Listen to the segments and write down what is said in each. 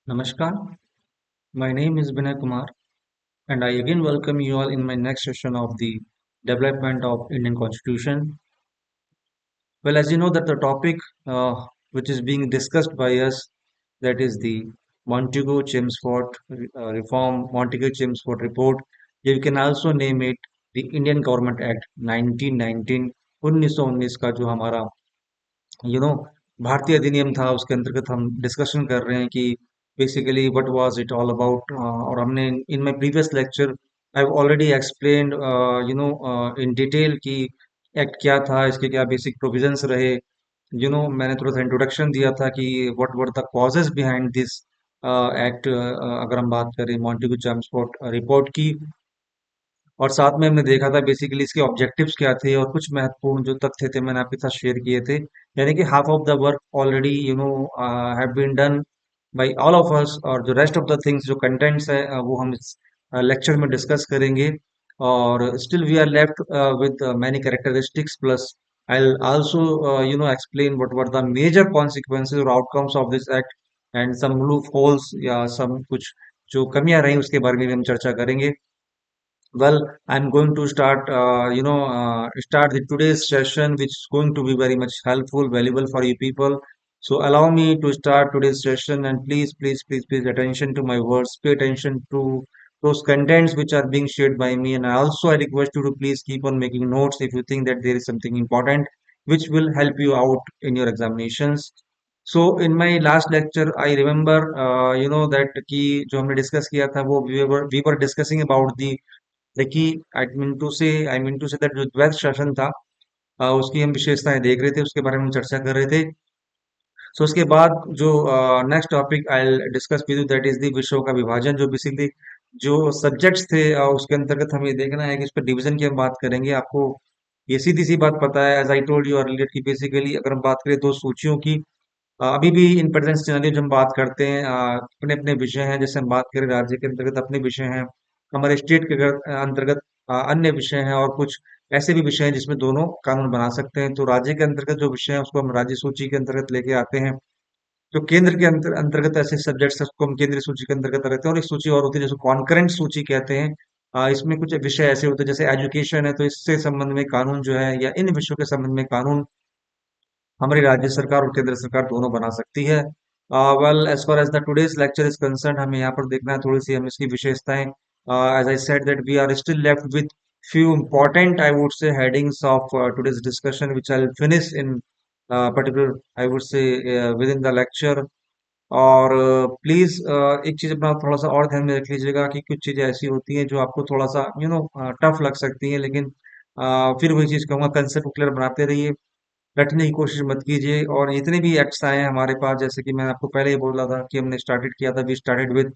Namaskar, my name is Vinay Kumar, and I again welcome you all in my next session of the development of Indian Constitution. Well, as you know, that the topic which is being discussed by us, that is the Montego-Chelmsford Reform, Montego-Chelmsford Report. You can also name it the Indian Government Act 1919, 1919 का जो हमारा you know भारतीय अधिनियम था उसके अंतर्गत हम discussion कर रहे हैं कि basically what was it all about और हमने in my previous lecture I have already explained in detail कि एक्ट क्या था, इसके क्या बेसिक प्रोविजंस रहे। मैंने थोड़ा सा इंट्रोडक्शन दिया था कि what were the causes behind this act. अगर हम बात करें मॉन्टेगू चेम्सफोर्ड रिपोर्ट की, और साथ में हमने देखा था बेसिकली इसके ऑब्जेक्टिव्स क्या थे और कुछ महत्वपूर्ण जो तथ्य थे मैंने आपके साथ शेयर किए थे। यानी कि half of the work already have been done by all of us, और जो रेस्ट ऑफ द थिंग्स जो कंटेंट्स है वो हम इस लेक्चर में डिस्कस करेंगे। और still we are left with many characteristics plus I also explain what were the major consequences और outcomes of this act and some loop holes या सम कुछ जो कमियां रही उसके बारे में भी हम चर्चा करेंगे। Well, I'm going to start the today's session, which is going to be very much helpful, valuable for you people. So allow me to start today's session, and please attention to my words. Pay attention to those contents which are being shared by me, and I request you to please keep on making notes if you think that there is something important which will help you out in your examinations. So in my last lecture, I remember that कि जो हमने discuss किया था वो we were discussing about the देखिए I mean to say that जो द्वैत शासन था, उसकी हम विशेषताएं देख रहे थे, उसके बारे में हम चर्चा कर रहे थे। सो उसके बाद जो next topic I discuss with you that is the विषयों का विभाजन, जो बेसिकली जो सब्जेक्ट्स थे उसके अंतर्गत हमें देखना है कि इस पर डिवीजन की हम बात करेंगे। आपको ये सीधी सी बात पता है, as I told you earlier, कि बेसिकली अगर हम बात करें दो सूचियों की, अभी भी इन प्रेजेंट सिनेरियो जब हम बात करते हैं अपने अपने विषय हैं। जैसे हम बात करें राज्य के अंतर्गत अपने विषय हैं, हमारे स्टेट के अंतर्गत अन्य विषय हैं, और कुछ ऐसे भी विषय हैं जिसमें दोनों कानून बना सकते हैं। तो राज्य के अंतर्गत जो विषय है उसको हम राज्य सूची के अंतर्गत लेके आते हैं। जो केंद्र के अंतर्गत ऐसे सब्जेक्ट्स उसको हम केंद्रीय सूची के अंतर्गत रहते हैं। और एक सूची और होती है जिसको कॉन्करेंट सूची कहते हैं। इसमें कुछ विषय ऐसे होते हैं जैसे एजुकेशन है, तो इससे संबंध में कानून जो है या इन विषयों के संबंध में कानून हमारी राज्य सरकार और केंद्र सरकार दोनों बना सकती है। Well, as far as the today's lecture is concerned, हमें यहाँ पर देखना है थोड़ी सी हम इसकी विशेषताएं। As I said that we are still left with few important, I would say, headings of today's discussion, which I'll finish in particular, I would say, within the lecture. और प्लीज एक चीज अपना थोड़ा सा और ध्यान में रख लीजिएगा कि कुछ चीजें ऐसी होती हैं जो आपको थोड़ा सा टफ लग सकती हैं, लेकिन फिर वही चीज कहूंगा, कंसेप्ट क्लियर बनाते रहिए, रटने की कोशिश मत कीजिए। और जितने भी एक्ट्स आए हैं हमारे पास, जैसे कि मैंने आपको पहले ही बोला था कि हमने स्टार्टेड किया था, we started with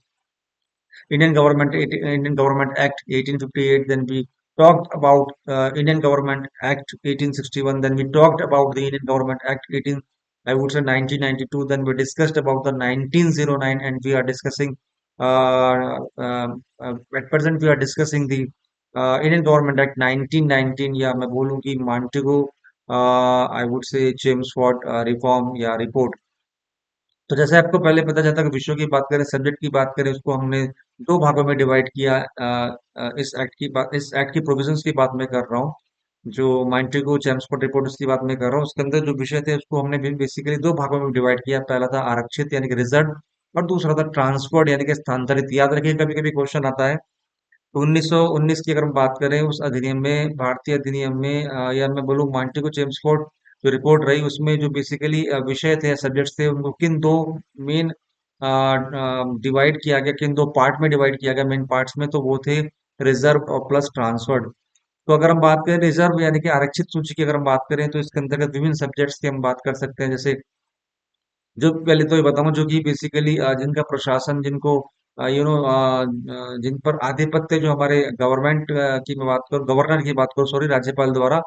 Indian Government Act 1858, then we talked about Indian Government Act 1861, then we talked about the Indian Government Act 18, I would say 1992, then we discussed about the 1909, and we are discussing at present we are discussing the Indian Government Act 1919, या मैं बोलूँ कि Montego I would say Chelmsford reform या report. तो जैसे आपको पहले पता चलता है कि विषयों की बात करें, सब्जेक्ट की बात करें, उसको हमने दो भागों में डिवाइड किया। इस एक्ट की प्रोविजंस की बात मैं कर रहा हूँ, जो माइंट्रिगो चैम्सफोर्ड रिपोर्ट उसकी बात मैं कर रहा हूँ। उसके अंदर जो विषय थे उसको हमने बेसिकली दो भागों में डिवाइड किया। पहला था आरक्षित यानी कि रिजर्व, और दूसरा था ट्रांसफर्ड यानी कि स्थानांतरित। याद रखिए कभी कभी क्वेश्चन आता है। तो 1919 की अगर हम बात करें, उस अधिनियम में, भारतीय अधिनियम में, या मैं बोलूँ मांटेगो चेम्सफोर्ड जो रिपोर्ट रही, उसमें जो बेसिकली विषय थे, सब्जेक्ट्स थे, उनको किन दो मेन डिवाइड किया गया, किन दो पार्ट में डिवाइड किया गया मेन पार्ट्स में, तो वो थे रिजर्व और प्लस ट्रांसफर्ड। तो अगर हम बात करें रिजर्व यानी कि आरक्षित सूची की अगर हम बात करें, तो इसके अंतर्गत विभिन्न सब्जेक्ट्स की हम बात कर सकते हैं। जैसे जो पहले तो ये बताऊं, जो कि बेसिकली जिनका प्रशासन, जिनको जिन पर आधिपत्य, जो हमारे गवर्नमेंट की मैं बात करूं, गवर्नर की बात करूं, सॉरी, राज्यपाल द्वारा,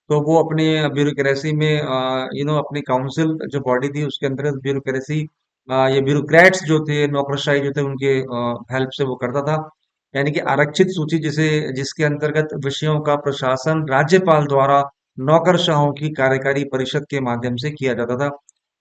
तो वो अपने ब्यूरोक्रेसी में अपनी काउंसिल जो बॉडी थी उसके अंतर्गत ब्यूरोक्रेसी, ये ब्यूरोक्रेट्स जो थे, नौकरशाही जो थे, उनके हेल्प से वो करता था। यानी कि आरक्षित सूची जिसके अंतर्गत विषयों का प्रशासन राज्यपाल द्वारा नौकरशाहों की कार्यकारी परिषद के माध्यम से किया जाता था।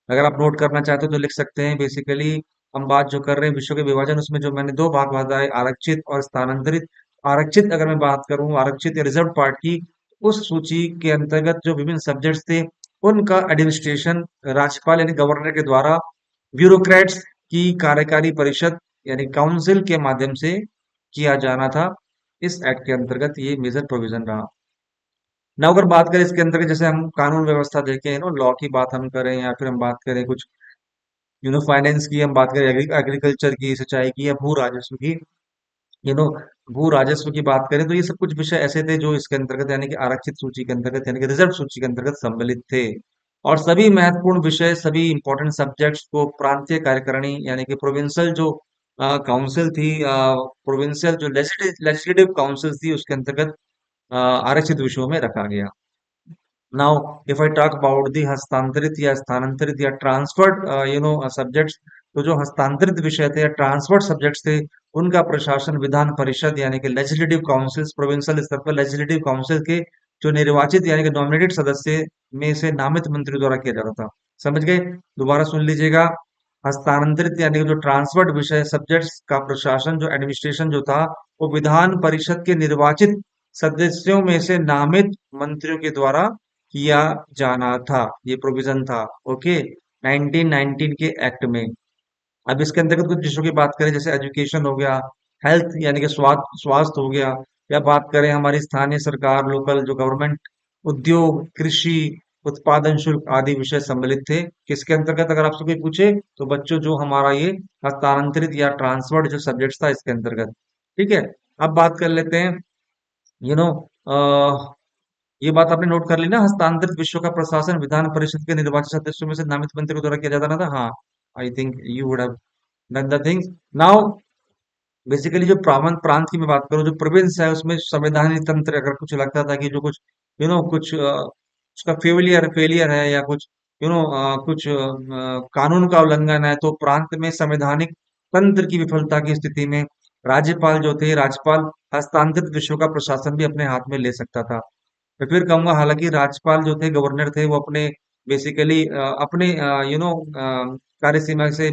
अगर आप नोट करना चाहते हो तो लिख सकते हैं बेसिकली हम बात जो कर रहे हैं विषयों के विभाजन, उसमें जो मैंने दो भाग बताए, आरक्षित और स्थानांतरित। आरक्षित अगर मैं बात करूं, आरक्षित या रिजर्व पार्ट की, उस सूची के अंतर्गत जो विभिन्न सब्जेक्ट्स थे उनका एडमिनिस्ट्रेशन राज्यपाल यानी गवर्नर के द्वारा ब्यूरोक्रेट्स की कार्यकारी परिषद यानी काउंसिल के माध्यम से किया जाना था। इस एक्ट के अंतर्गत ये मेजर प्रोविजन रहा। ना अगर बात करें इसके अंतर्गत, जैसे हम कानून व्यवस्था देखें, लॉ की बात हम करें या फिर हम बात करें कुछ फाइनेंस की, हम बात करें एग्रीकल्चर की, सिंचाई की या भू राजस्व की, यू नो भू राजस्व की बात करें, तो ये सब कुछ विषय ऐसे थे जो इसके अंतर्गत यानी कि आरक्षित सूची के अंतर्गत यानी कि रिजर्व सूची के अंतर्गत सम्मिलित थे। और सभी महत्वपूर्ण विषय, सभी इंपॉर्टेंट सब्जेक्ट्स को प्रांतीय कार्यकारिणी यानी कि प्रोविंशियल जो काउंसिल थी, प्रोविंशियल जो लेजिस्लेटिव काउंसिल थी, उसके अंतर्गत आरक्षित विषयों में रखा गया। Now if I talk about the हस्तांतरित या स्थानांतरित या ट्रांसफर्ड सब्जेक्ट्स, तो जो हस्तांतरित विषय थे या ट्रांसफर्ड सब्जेक्ट्स थे, उनका प्रशासन विधान परिषद यानी कि लेजिस्लेटिव काउंसिल्स, प्रोविंशियल स्तर पर लेजिस्लेटिव काउंसिल के जो निर्वाचित यानी कि नॉमिनेटेड सदस्य में से नामित मंत्री द्वारा किया जाता था। समझ गए? दोबारा सुन लीजिएगा। हस्तांतरित यानी कि जो ट्रांसफर्ड विषय सब्जेक्ट्स का प्रशासन, जो एडमिनिस्ट्रेशन जो था, वो विधान परिषद के निर्वाचित सदस्यों में से नामित मंत्रियों के द्वारा किया जाना था। ये प्रोविजन था, ओके, 1919 के एक्ट में। अब इसके अंतर्गत कुछ विषयों की बात करें, जैसे एजुकेशन हो गया, हेल्थ यानी कि स्वास्थ्य हो गया, या बात करें हमारी स्थानीय सरकार, लोकल जो गवर्नमेंट, उद्योग, कृषि, उत्पादन शुल्क आदि विषय सम्मिलित थे। किसके अंतर्गत अगर आपसे कोई पूछे, तो बच्चों जो हमारा ये हस्तांतरित या ट्रांसफर्ड जो सब्जेक्ट था, इसके अंतर्गत। ठीक है। अब बात कर लेते हैं, यू नो ये बात आपने नोट कर ली ना, हस्तांतरित विषयों का प्रशासन विधान परिषद के निर्वाचित सदस्यों में से नामित मंत्री के द्वारा किया जाता ना था। हाँ, I think you would have done the things. Now basically जो प्रांत की मैं बात करूं, जो प्रोविंस है, उसमें संवैधानिक तंत्र अगर कुछ लगता था कि जो कुछ कुछ उसका फेलियर फेलियर है, या कुछ कुछ कानून का उल्लंघन है, तो प्रांत में संवैधानिक तंत्र की विफलता की स्थिति में राज्यपाल हस्तांतरित विषयों का प्रशासन भी अपने हाथ में ले सकता था। मैं फिर कहूंगा, हालांकि राज्यपाल जो थे, गवर्नर थे, वो अपने बेसिकली अपने कार्य सीमा से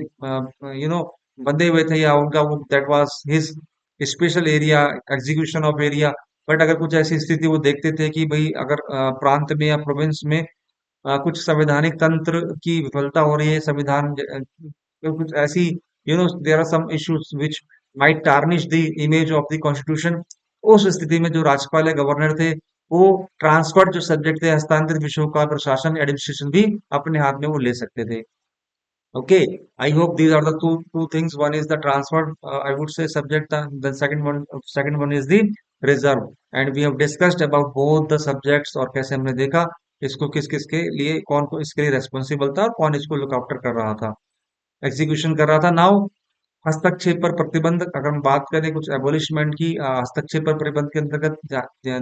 बंधे हुए थे, या उनका वो that was his special area, execution of area. But अगर कुछ ऐसी स्थिति वो देखते थे कि भाई अगर प्रांत में या प्रोविंस में कुछ संवैधानिक तंत्र की विफलता हो रही है, कुछ ऐसी there are some issues which might tarnish the image of the constitution, उस स्थिति में जो राज्यपाल या गवर्नर थे, वो ट्रांसफर्ड जो सब्जेक्ट थे, हस्तांतरित विषयों का प्रशासन एडमिनिस्ट्रेशन भी अपने हाथ में वो ले सकते थे। Okay, I hope these are the two things. One is the transfer, I would say subject. The second one is the reserve. And we have discussed about both the subjects, और कैसे हमने देखा इसको किस किस के लिए, कौन को इसके लिए रेस्पॉन्सिबल था और कौन इसको लुक आफ्टर कर रहा था, एग्जीक्यूशन कर रहा था। नाउ हस्तक्षेप पर प्रतिबंध, अगर हम बात करें कुछ एबोलिशमेंट की, हस्तक्षेप पर प्रतिबंध के अंतर्गत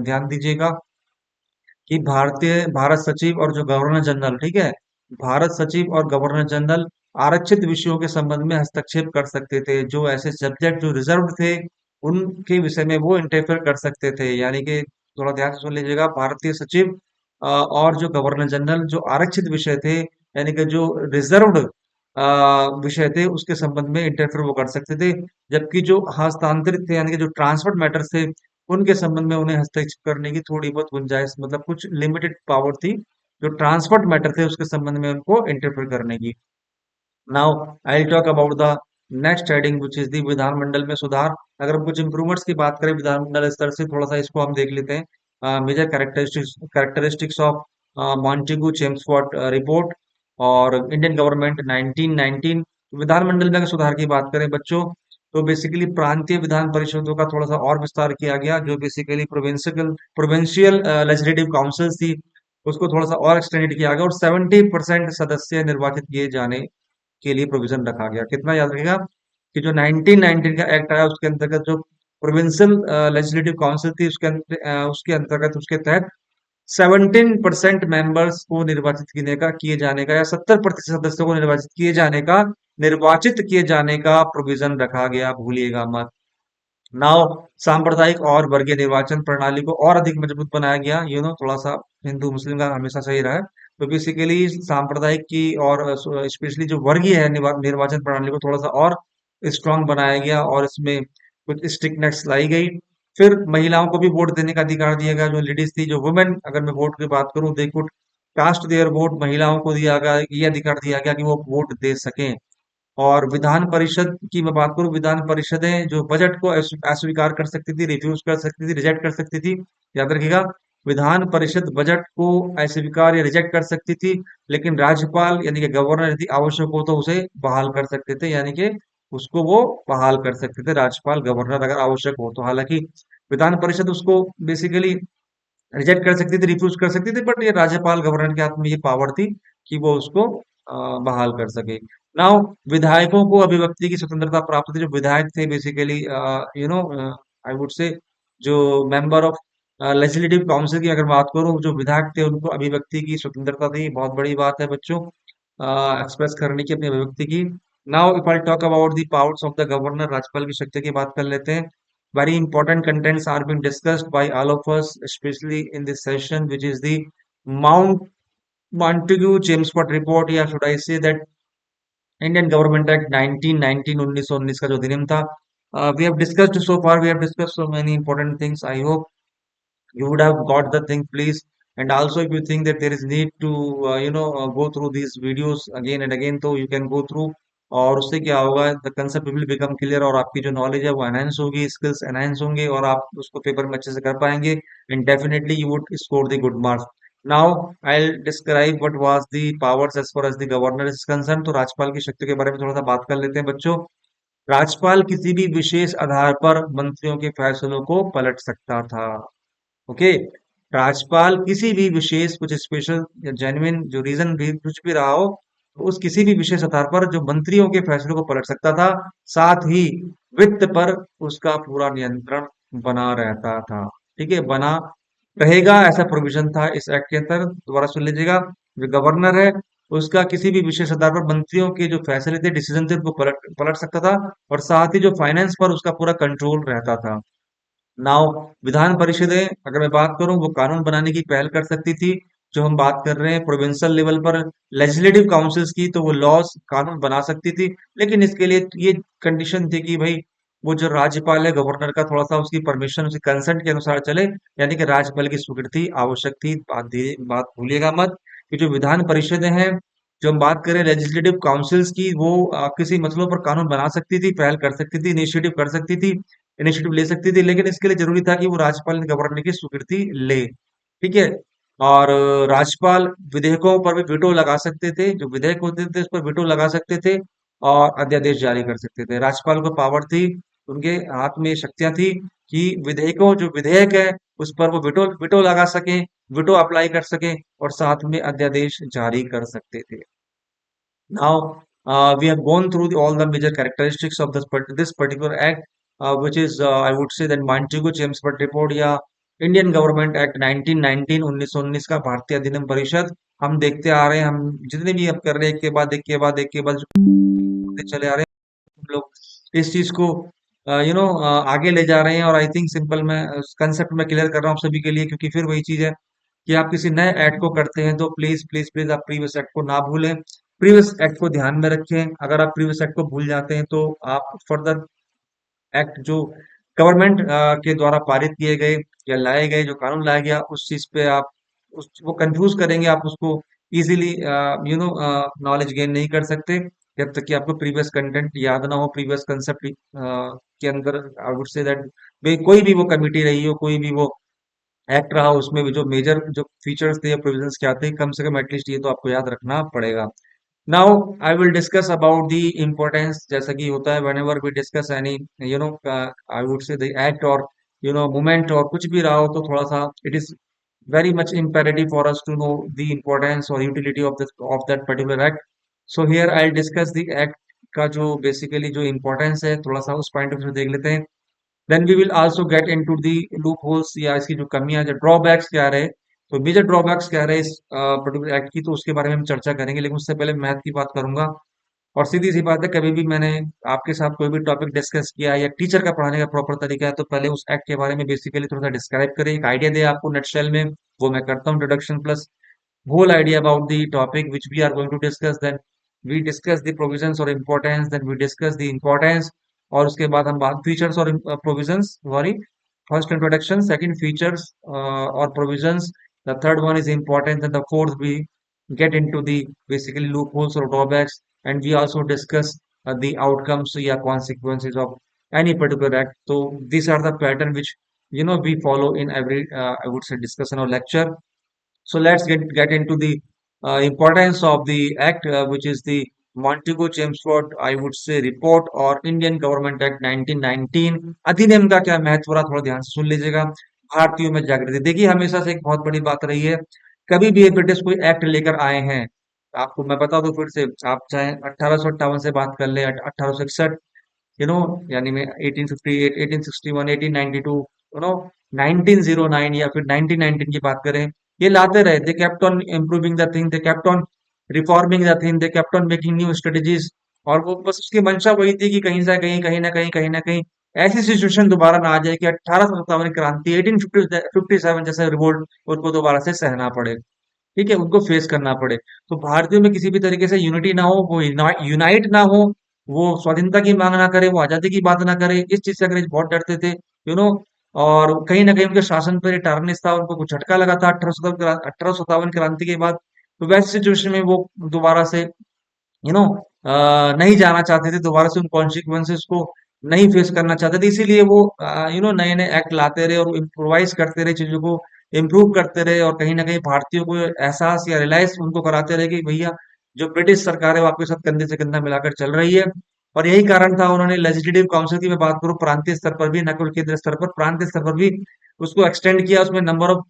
ध्यान दीजिएगा कि भारत सचिव और जो गवर्नर जनरल, ठीक है, भारत सचिव और गवर्नर जनरल आरक्षित विषयों के संबंध में हस्तक्षेप कर सकते थे। जो ऐसे सब्जेक्ट जो रिजर्व थे, उनके विषय में वो इंटरफेयर कर सकते थे। यानी कि थोड़ा ध्यान से सुन लीजिएगा, भारतीय सचिव और जो गवर्नर जनरल जो आरक्षित विषय थे, यानी कि जो रिजर्व्ड विषय थे, उसके संबंध में इंटरफेयर वो कर सकते थे। जबकि जो हस्तांतरित थे यानी कि जो ट्रांसफर्ड मैटर्स थे, उनके संबंध में उन्हें हस्तक्षेप करने की थोड़ी बहुत गुंजाइश, मतलब कुछ लिमिटेड पावर थी, जो ट्रांसफर्ड मैटर थे उसके संबंध में उनको इंटरफेयर करने की। Now I will talk about the next heading which is the विधानमंडल में सुधार। अगर हम कुछ इंप्रूवमेंट्स की बात करें विधानमंडल स्तर से, थोड़ा सा इसको हम देख लेते हैं। Major characteristics of Montagu Chelmsford report और इंडियन गवर्नमेंट 1919। विधानमंडल में अगर सुधार की बात करें बच्चों, तो बेसिकली प्रांतीय विधान परिषदों का थोड़ा सा और विस्तार किया गया, जो बेसिकली प्रोविंशियल लेजिस्लेटिव काउंसिल थी, उसको थोड़ा सा और एक्सटेंड किया गया, और 70% सदस्य निर्वाचित किए जाने के लिए प्रोविजन रखा गया। कितना याद रखेगा कि जो 1919 का एक्ट आया, उसके अंतर्गत जो प्रोविंशियल लेजिस्लेटिव काउंसिल थी, उसके अंतर्गत, उसके तहत 17% मेंबर्स को किए जाने का, या 70% सदस्यों को निर्वाचित किए जाने का प्रोविजन रखा गया, भूलिएगा मत। नाउ सांप्रदायिक और वर्गीय निर्वाचन प्रणाली को और अधिक मजबूत बनाया गया, थोड़ा सा हिंदू मुस्लिम का हमेशा सही रहा है। तो बेसिकली सांप्रदायिक की और स्पेशली जो वर्गीय है निर्वाचन प्रणाली को थोड़ा सा और स्ट्रांग बनाया गया और इसमें कुछ स्ट्रिक्टनेस लाई गई। फिर महिलाओं को भी वोट देने का अधिकार दिया गया, जो लेडीज थी, जो वुमेन, अगर मैं वोट की बात करूं, they could cast their vote, महिलाओं को दिया गया, ये अधिकार दिया गया कि वो वोट दे सकें। और विधान परिषद की मैं बात करूं, विधान परिषदें जो बजट को अस्वीकार कर सकती थी, रिफ्यूज कर सकती थी, रिजेक्ट कर सकती थी। याद रखिएगा, विधान परिषद बजट को अस्वीकार या रिजेक्ट कर सकती थी, लेकिन राज्यपाल यानी कि गवर्नर यदि आवश्यक हो तो उसे बहाल कर सकते थे, यानी कि उसको वो बहाल कर सकते थे, राज्यपाल गवर्नर अगर आवश्यक हो तो। हालांकि विधान परिषद उसको बेसिकली रिजेक्ट कर सकती थी, रिफ्यूज कर सकती थी, बट ये राज्यपाल गवर्नर के हाथ में ये पावर थी कि वो उसको बहाल कर सके। नाउ विधायकों को अभिव्यक्ति की स्वतंत्रता प्राप्त थी। जो विधायक थे basically, you know, I would से, जो मेंबर ऑफ लेजिस्लेटिव काउंसिल की अगर बात करूं, जो विधायक थे उनको अभिव्यक्ति की स्वतंत्रता थी। बहुत बड़ी बात है बच्चों, एक्सप्रेस करने की अपनी अभिव्यक्ति की। Now if I talk about the powers of the governor, राज्यपाल की शक्ति की बात कर लेते हैं। Very important contents are being discussed by all of us, especially in this session, which is the Mount Montagu Chelmsford report, या should I say that Indian Government Act 1919, 1919 का जो अधिनियम था। We have discussed so far, we have discussed so many important things. I hope you would have got the thing, please. And also if you think that there is need to go through these videos again and again, तो you can go through, और उससे क्या होगा, the concept will become clear, और आपकी जो knowledge है वो एनहांस होगी, स्किल्स एनहांस होंगे, और आप उसको पेपर में अच्छे से कर पाएंगे, and definitely you would score the good marks. Now I will describe what was the powers as far as the governor is concerned. तो राज्यपाल की शक्ति के बारे में थोड़ा सा बात कर लेते हैं बच्चों। राज्यपाल किसी भी विशेष आधार पर मंत्रियों के फैसलों को पलट सकता था। ओके, राज्यपाल किसी भी विशेष, कुछ स्पेशल या जेन्युइन जो रीजन भी कुछ भी रहा हो, तो उस किसी भी विशेष आधार पर जो मंत्रियों के फैसलों को पलट सकता था। साथ ही वित्त पर उसका पूरा नियंत्रण बना रहता था। ठीक है, बना रहेगा, ऐसा प्रोविजन था इस एक्ट के अंदर। दोबारा सुन लीजिएगा, जो गवर्नर है उसका किसी भी विशेष आधार पर मंत्रियों के जो फैसले थे, डिसीजन थे, उनको पलट पलट सकता था, और साथ ही जो फाइनेंस पर उसका पूरा कंट्रोल रहता था। नाउ विधान परिषदें अगर मैं बात करूं, वो कानून बनाने की पहल कर सकती थी। जो हम बात कर रहे हैं प्रोविंशियल लेवल पर लेजिस्लेटिव काउंसिल्स की, तो वो लॉज कानून बना सकती थी, लेकिन इसके लिए ये कंडीशन थी कि भाई वो जो राज्यपाल है गवर्नर का, थोड़ा सा उसकी परमिशन, उसकी कंसेंट के अनुसार चले, यानी कि राज्यपाल की स्वीकृति आवश्यक थी। बात भूलिएगा मत कि जो विधान परिषदें हैं, जो हम बात करें लेजिस्लेटिव काउंसिल्स की, वो किसी मसलों पर कानून बना सकती थी, पहल कर सकती थी, इनिशिएटिव कर सकती थी, इनिशिएटिव ले सकती थी, लेकिन इसके लिए जरूरी था कि वो राज्यपाल ने गवर्नर की स्वीकृति ले। ठीक है, और राज्यपाल विधेयकों पर भी वीटो लगा सकते थे, जो विधेयक होते थे उस पर वीटो लगा सकते थे, और अध्यादेश जारी कर सकते थे। राज्यपाल को पावर थी, उनके हाथ में शक्तियां थी कि विधेयकों, जो विधेयक है उस पर वो वीटो वीटो लगा सके, वीटो अप्लाई कर सके, और साथ में अध्यादेश जारी कर सकते थे। Now, we have gone through all the major characteristics of this particular act, which is, I would say that Montagu-Chelmsford report, या इंडियन गवर्नमेंट एक्ट 1919, 1919 का भारतीय अधिनियम परिषद। हम देखते आ रहे हैं, हम जितने भी अब कर रहे हैं, एक के बाद एक के बाद एक के बाद होते चले आ रहे हैं, हम लोग इस चीज को आगे ले जा रहे हैं। और आई थिंक सिंपल, मैं कंसेप्ट में क्लियर कर रहा हूँ आप सभी के लिए, क्योंकि फिर वही चीज है कि आप किसी नए एक्ट को करते हैं तो प्लीज प्लीज प्लीज आप प्रीवियस एक्ट को ना भूलें, प्रीवियस एक्ट को ध्यान में रखें। अगर आप प्रीवियस एक्ट को भूल जाते हैं तो आप फर्दर एक्ट जो गवर्नमेंट के द्वारा पारित किए गए या लाए गए, जो कानून लाया गया, उस चीज पे आप उस वो कंफ्यूज करेंगे, आप उसको इजीली नॉलेज गेन नहीं कर सकते जब तक कि आपको प्रीवियस कंटेंट याद ना हो, प्रीवियस कंसेप्ट के अंदर। आई वुड से दैट कोई भी वो कमिटी रही हो, कोई भी वो एक्ट रहा, उसमें भी जो मेजर जो फीचर्स थे या प्रोविजंस क्या थे, कम से कम एटलीस्ट ये तो आपको याद रखना पड़ेगा। Now I will discuss about the importance, जैसा कि होता है whenever we discuss any I would say the act, और मूवमेंट, और कुछ भी रहा हो, तो थोड़ा सा it is very much imperative for us to know the importance or utility of this of that particular act. So here I'll discuss the act का जो बेसिकली जो इम्पोर्टेंस है, थोड़ा सा उस पॉइंट ऑफ व्यू देख लेते हैं। Then we will also get into the loop holes, या इसकी जो कमियां, जो ड्रॉबैक्स क्या रहे, तो मेजर ड्रॉबैक्स क्या रहे इस पर्टिकुलर एक्ट की, तो उसके बारे में हम चर्चा करेंगे। लेकिन उससे पहले मैथ की बात करूंगा। और सीधी सी बात है, कभी भी मैंने आपके साथ कोई भी टॉपिक डिस्कस किया या टीचर का पढ़ाने का प्रॉपर तरीका है, तो पहले उस एक्ट के बारे में बेसिकली थोड़ा सा डिस्क्राइब करें, एक आइडिया दे आपको नटशेल में, वो मैं करता हूँ introduction plus whole idea about the topic which we are going to discuss. Then we discuss the provisions or importance, then we discuss the importance, और उसके बाद हम बात फीचर्स और provisions, sorry, first introduction, second features और provisions, the third one is importance, and the fourth we get into the basically loopholes or drawbacks, and we also discuss the outcomes या consequences of any particular act. So these are the pattern which we follow in every I would say discussion or lecture. So let's get into the importance of the act, which is the Montego Chelmsford, I would say, report or Indian Government Act 1919। अधिनियम का क्या महत्व रहा, थोड़ा ध्यान से सुन लीजिएगा। भारतीयों में जागृति, देखिए हमेशा से एक बहुत बड़ी बात रही है, कभी भी ये ब्रिटिश कोई एक्ट लेकर आए हैं, आपको मैं बता दूं फिर से, आप चाहे 1858 से बात कर ले, 1861, यू नो, यानी में 1858, 1861, 1892, 1909 या फिर 1919 की बात करें, ये लाते रहे। They kept on improving the thing, they kept on reforming the thing, they kept on making new strategies. और वो बस उसकी मंशा वही थी कि कहीं से कहीं, कहीं ना कहीं ऐसी सिचुएशन दोबारा ना आ जाए कि 1857 क्रांति, 1857 जैसे रिवोल्ट उनको दोबारा से सहना पड़े, ठीक है, उनको फेस करना पड़े। तो भारतीयों में किसी भी तरीके से यूनिटी ना हो, वो यूनाइट ना हो, वो स्वाधीनता की मांग ना करे, वो आजादी की बात ना करे, इस चीज से अंग्रेज बहुत डरते थे, और कहीं ना कहीं उनके शासन पर टारनेस था, उनको कुछ झटका लगा था 1857 क्रांति के बाद। तो वैसी सिचुएशन में वो दोबारा से यू नो नहीं जाना चाहते थे, दोबारा से उन कॉन्सिक्वेंसेस को नहीं फेस करना चाहते थे, इसीलिए वो नए नए एक्ट लाते रहे और इम्प्रोवाइज करते रहे, चीजों को इम्प्रूव करते रहे, और कहीं ना कहीं भारतीयों को एहसास या रियलाइज उनको कराते रहे कि भैया जो ब्रिटिश सरकार है वो आपके साथ कंधे से कंधा मिलाकर चल रही है। और यही कारण था उन्होंने लेजिस्लेटिव काउंसिल की मैं बात करूं, प्रांतीय स्तर पर भी, न केवल केंद्रीय स्तर पर, प्रांतीय स्तर पर भी उसको एक्सटेंड किया, उसमें नंबर ऑफ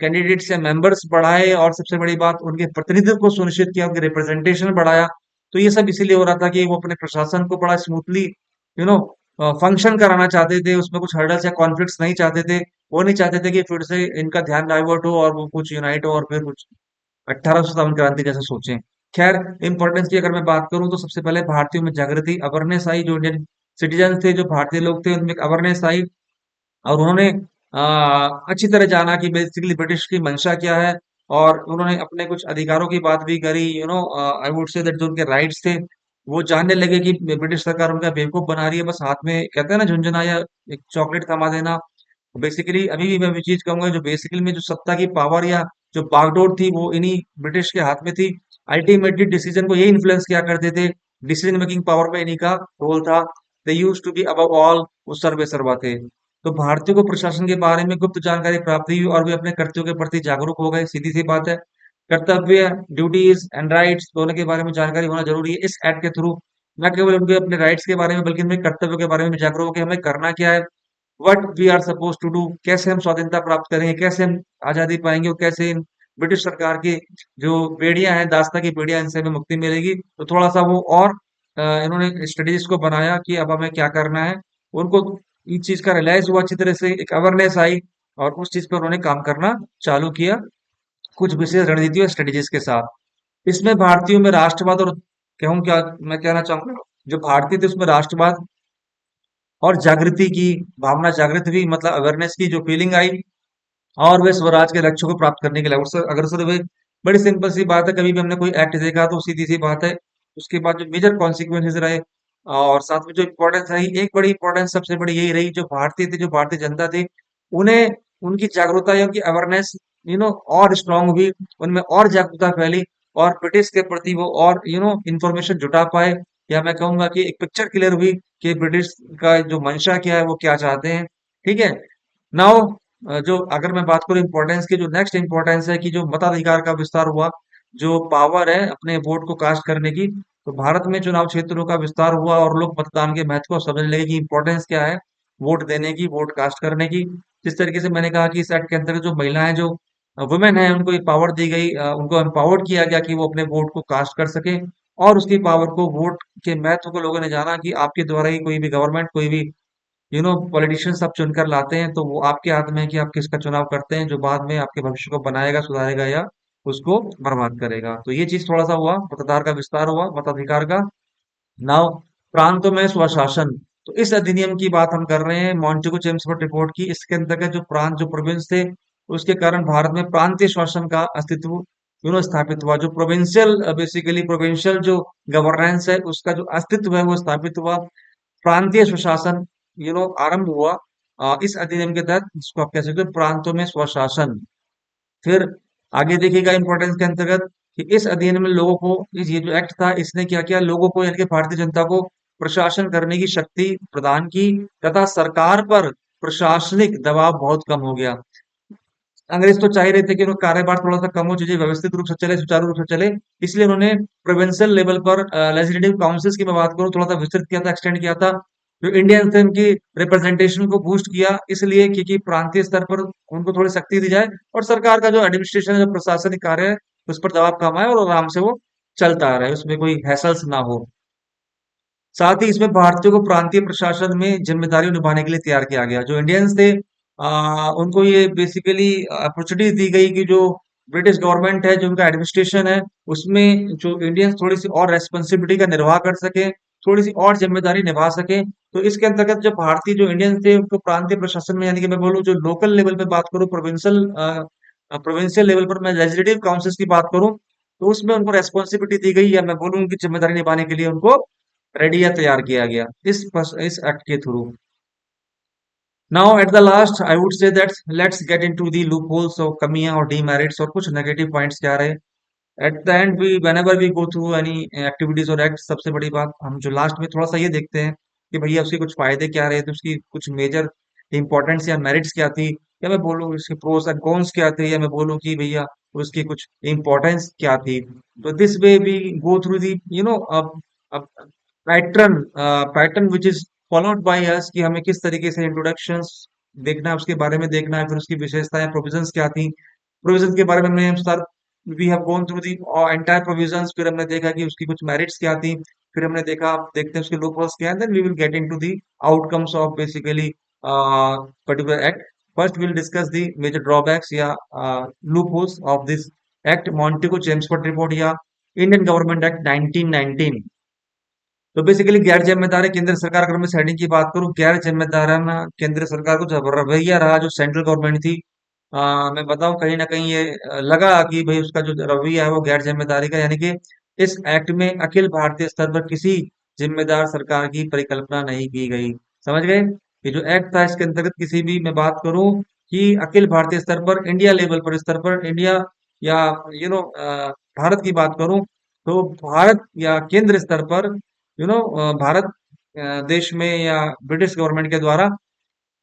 कैंडिडेट्स या मेंबर्स बढ़ाए, और सबसे बड़ी बात उनके प्रतिनिधित्व को सुनिश्चित किया, उनके रिप्रेजेंटेशन बढ़ाया। तो ये सब इसीलिए हो रहा था कि वो अपने प्रशासन को बड़ा स्मूथली यू नो फंक्शन कराना चाहते थे, उसमें कुछ हर्डल्स या कॉन्फ्लिक्ट्स नहीं चाहते थे। वो नहीं चाहते थे कि फिर से इनका ध्यान डाइवर्ट हो और वो कुछ यूनाइट हो और फिर कुछ 1857 क्रांति जैसे सोचें। खैर, इंपॉर्टेंस की अगर मैं बात करूं तो सबसे पहले भारतीयों में जागृति, अवेयरनेस आई, जो इंडियन सिटीजन थे, जो भारतीय लोग थे, उनमें अवेयरनेस आई, और उन्होंने अच्छी तरह जाना कि बेसिकली ब्रिटिश की मंशा क्या है, और उन्होंने अपने कुछ अधिकारों की बात भी करी, आई वुड से दैट जो उनके राइट्स थे वो जानने लगे कि ब्रिटिश सरकार उनका बेवकूफ बना रही है, बस हाथ में कहते हैं ना झुंझुना या एक चॉकलेट थमा देना। बेसिकली अभी भी मैं भी चीज कहूंगा, जो बेसिकली में जो सत्ता की पावर या जो बागडोर थी वो इन्हीं ब्रिटिश के हाथ में थी। अल्टीमेटली डिसीजन को ये इन्फ्लुएंस किया करते थे, डिसीजन मेकिंग पावर में इन्हीं का रोल था। They use to be above all, वो सर्वे सर्वा थे। तो भारतीयों को प्रशासन के बारे में गुप्त जानकारी प्राप्त हुई और वे अपने कर्तव्यों के प्रति जागरूक हो गए, सीधी सी बात है। कर्तव्य, ड्यूटीज एंड राइट्स दोनों के बारे में जानकारी होना जरूरी है इस एक्ट के थ्रू, न केवल उनके अपने राइट्स के बारे में बल्कि उनके कर्तव्यों के बारे में जागरूक हो कि हमें करना क्या है, what we are suppose to do, कैसे हम स्वाधीनता प्राप्त करेंगे, कैसे हम आजादी पाएंगे, और कैसे इन ब्रिटिश सरकार की जो बेड़ियां हैं, दास्ता की बेड़ियां, इनसे हमें मुक्ति मिलेगी। तो थोड़ा सा वो और इन्होंने स्ट्रेटेजीज को बनाया कि अब हमें क्या करना है। उनको इस चीज का रियलाइज हुआ अच्छी तरह से, एक अवेयरनेस आई, और उस चीज पर उन्होंने काम करना चालू किया, कुछ विशेष रणनीति और स्ट्रेटेजीज के साथ। इसमें भारतीयों में राष्ट्रवाद और कहूँ क्या, मैं कहना चाहूंगा, जो भारतीय थे उसमें राष्ट्रवाद और जागृति की भावना जागृत हुई, मतलब अवेयरनेस की जो फीलिंग आई, और वे स्वराज के लक्ष्य को प्राप्त करने के लिए अग्रसर हुए। बड़ी सिंपल सी बात है, कभी भी हमने कोई एक्ट देखा तो सीधी सी बात है, उसके बाद जो मेजर कॉन्सिक्वेंसेस रहे, और साथ में जो इम्पोर्टेंस रही, एक बड़ी इंपॉर्टेंस सबसे बड़ी यही रही, जो भारतीय थे, जो भारतीय जनता थी, उन्हें उनकी जागरूकता या उनकी अवेयरनेस और स्ट्रांग हुई, उनमें और जागरूकता फैली, और ब्रिटिश के प्रति वो और इंफॉर्मेशन जुटा पाए, या मैं कहूंगा कि एक पिक्चर क्लियर हुई कि ब्रिटिश का जो मंशा क्या है, वो क्या चाहते हैं, ठीक है। नाउ जो अगर मैं बात करूं इंपॉर्टेंस की, जो नेक्स्ट इंपॉर्टेंस है कि जो मताधिकार का विस्तार हुआ, जो पावर है अपने वोट को कास्ट करने की, तो भारत में चुनाव क्षेत्रों का विस्तार हुआ और लोग मतदान के महत्व को समझने लगे कि इंपॉर्टेंस क्या है वोट देने की, वोट कास्ट करने की। जिस तरीके से मैंने कहा कि इस एक्ट के अंतर्गत जो महिलाएं, जो वुमेन है, उनको एक पावर दी गई, उनको एम्पावर्ड किया गया कि वो अपने वोट को कास्ट कर सके, और उसकी पावर को, वोट के महत्व को लोगों ने जाना कि आपके द्वारा ही कोई भी गवर्नमेंट, कोई भी पॉलिटिशियंस आप चुनकर लाते हैं, तो वो आपके हाथ में है कि आप किसका चुनाव करते हैं, जो बाद में आपके भविष्य को बनाएगा, सुधारेगा, या उसको बर्बाद करेगा। तो ये चीज थोड़ा सा हुआ, मताधिकार का विस्तार हुआ, मताधिकार का। नाउ, प्रांतों में स्वशासन, तो इस अधिनियम की बात हम कर रहे हैं, मॉन्टेगू चेम्सफोर्ड रिपोर्ट की। इसके अंतर्गत जो प्रांत, जो प्रोविंस थे, उसके कारण भारत में प्रांतीय शासन का अस्तित्व स्थापित हुआ। जो प्रोविंशियल बेसिकली प्रोविंशियल जो गवर्नेंस है उसका जो अस्तित्व है वो स्थापित हुआ। प्रांतीय स्वशासन आरंभ हुआ इस अधिनियम के तहत, जिसको आप कह सकते हो प्रांतों में स्वशासन। फिर आगे देखिएगा इंपॉर्टेंस के अंतर्गत कि इस अधिनियम में लोगों को ये जो एक्ट था इसने क्या किया, लोगों को यानी कि भारतीय जनता को प्रशासन करने की शक्ति प्रदान की, तथा सरकार पर प्रशासनिक दबाव बहुत कम हो गया। अंग्रेज तो चाह ही रहे थे कि उनका कार्यभार थोड़ा सा कम हो, चीजें व्यवस्थित रूप से चले, सुचारू रूप से चले। इसलिए उन्होंने प्रोविंशियल लेवल पर लेजिस्लेटिव काउंसिल्स की मैं बात करूं, थोड़ा सा विस्तृत किया था, एक्सटेंड किया था। जो इंडियन थे उनकी रिप्रेजेंटेशन को बूस्ट किया, इसलिए क्योंकि प्रांतीय स्तर पर उनको थोड़ी शक्ति दी जाए और सरकार का जो एडमिनिस्ट्रेशन है, जो प्रशासनिक कार्य है, उस पर दबाव कम आए और आराम से वो चलता रहे, उसमें कोई हैसल्स ना हो। साथ ही इसमें भारतीयों को प्रांतीय प्रशासन में जिम्मेदारी निभाने के लिए तैयार किया गया। जो इंडियंस थे उनको ये बेसिकली अपॉर्चुनिटी दी गई कि जो ब्रिटिश गवर्नमेंट है, जो उनका एडमिनिस्ट्रेशन है, उसमें जो इंडियंस थोड़ी सी और रेस्पॉन्सिबिलिटी का निर्वाह कर सके, थोड़ी सी और जिम्मेदारी निभा सके। तो इसके अंतर्गत जो भारतीय जो इंडियंस थे उनको प्रांतीय प्रशासन में, यानी कि मैं बोलूँ जो लोकल लेवल पे बात करूँ, प्रोविंशियल लेवल पर मैं लेजिस्लेटिव काउंसिल्स की बात करूँ, तो उसमें उनको रेस्पॉन्सिबिलिटी दी गई, या मैं बोलूँ उनकी जिम्मेदारी निभाने के लिए उनको रेडी या तैयार किया गया इस एक्ट के through. Now at the last I would say that let's get into the loop holes और कमियां और डीमेरिट्स और कुछ नेगेटिव पॉइंट्स क्या रहे। At the end we whenever we go through any activities और एक्ट, सबसे बड़ी बात हम जो लास्ट में थोड़ा सा ये देखते हैं कि भैया उसके कुछ फायदे क्या रहे, तो उसकी कुछ मेजर इंपॉर्टेंस या मेरिट्स क्या थी, या मैं बोलूँ इसके प्रोस एंड कॉन्स क्या थे, या मैं बोलूँ कि भैया उसकी कुछ इंपॉर्टेंस क्या थी। तो this way we go through the pattern pattern which is followed by us, कि हमें किस तरीके से इंट्रोडक्शंस देखना है, उसके बारे में देखना है, फिर उसकी विशेषताएं, प्रोविजंस क्या थी, प्रोविजन के बारे में हमने sir we have gone through the entire provisions, फिर हमने देखा कि उसकी कुछ मेरिट्स क्या थी, फिर हमने देखा, आप देखते हैं उसके लूपहोल्स क्या है, then we will get into the outcomes of basically particular act. First will discuss the major drawbacks या loopholes of this act, Montagu Chelmsford report या इंडियन गवर्नमेंट एक्ट 1919। तो बेसिकली गैर जिम्मेदार केंद्र सरकार, अगर मैं हेडिंग की बात करूं, गैर जिम्मेदाराना केंद्र सरकार को जो रवैया रहा जो सेंट्रल गवर्नमेंट थी, मैं बताऊं कहीं ना कहीं ये लगा कि भाई उसका जो रवैया है वो गैर जिम्मेदारी का, यानी कि इस एक्ट में अखिल भारतीय स्तर पर किसी जिम्मेदार सरकार की परिकल्पना नहीं की गई। समझ गए? ये जो एक्ट था इसके अंतर्गत किसी भी, मैं बात करूं कि अखिल भारतीय स्तर पर, इंडिया लेवल पर, स्तर पर, इंडिया या भारत की बात करूं, तो भारत या केंद्र स्तर पर भारत देश में या ब्रिटिश गवर्नमेंट के द्वारा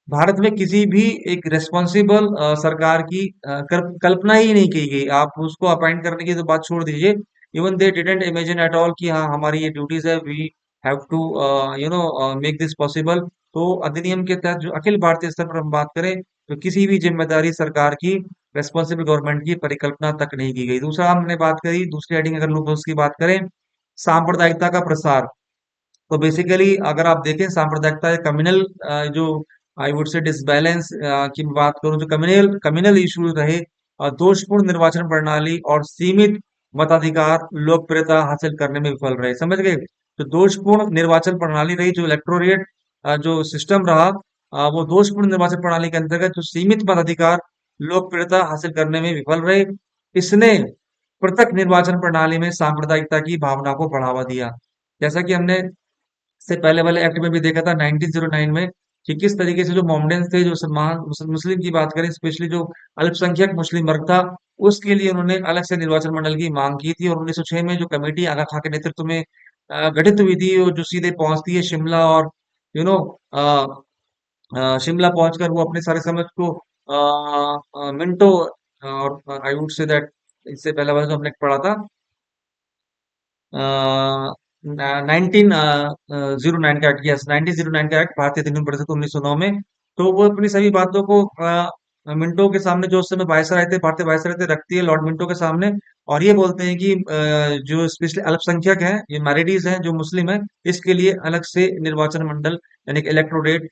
भारत में किसी भी एक रेस्पॉन्सिबल सरकार की कल्पना ही नहीं की गई। आप उसको अपॉइंट करने की तो बात छोड़ दीजिए, even they didn't imagine at all कि हाँ हमारी ये ड्यूटीज है, we have to make this possible. तो अधिनियम के तहत जो अखिल भारतीय स्तर पर हम बात करें, तो किसी भी जिम्मेदारी सरकार की, रेस्पॉन्सिबल गवर्नमेंट की परिकल्पना तक नहीं की गई। दूसरा हमने बात करी, दूसरी हेडिंग अगर लूपहोल्स की बात करें, सांप्रदायिकता का प्रसार। तो बेसिकली अगर आप देखें सांप्रदायिकता कम्युनल जो आई वुड से डिसबैलेंस की बात करूं, जो कम्युनल कम्युनल इश्यूज रहे, दोषपूर्ण निर्वाचन प्रणाली और सीमित मताधिकार लोकप्रियता हासिल करने में विफल रहे। समझ गए? तो दोषपूर्ण निर्वाचन प्रणाली रही, जो इलेक्टोरेट जो सिस्टम रहा, वो दोषपूर्ण निर्वाचन प्रणाली के अंतर्गत जो सीमित मताधिकार लोकप्रियता हासिल करने में विफल रहे। इसने पृथक निर्वाचन प्रणाली में सांप्रदायिकता की भावना को बढ़ावा दिया। जैसा कि हमने से पहले वाले एक्ट में भी देखा था 1909 में, कि किस तरीके से जो मोमेडन्स थे, जो मुस्लिम की बात करें, स्पेशली जो अल्पसंख्यक मुस्लिम वर्ग था, उसके लिए उन्होंने अलग से निर्वाचन मंडल की मांग की थी। और 1906 में जो कमेटी आगा खां के नेतृत्व में गठित हुई थी, वो जो सीधे पहुंचती है शिमला, और यू नो शिमला पहुंचकर वो अपने सारे समझ को मिंटो, और आई वुड से दैट इससे पहले वाला जो हमने पढ़ा था 1909 का एक्ट, यस 1909 का एक्ट, भारतीय अधिनियम परिषद 1909 में। तो वो अपनी सभी बातों को मिंटो के सामने, जो उस समय वायसराय थे, भारतीय वायसराय थे, रखती है लॉर्ड मिंटो के सामने, और ये बोलते हैं कि जो स्पेशली अल्पसंख्यक हैं, ये माइनॉरिटीज हैं, जो मुस्लिम हैं, इसके लिए अलग से निर्वाचन मंडल यानी कि इलेक्टोरेट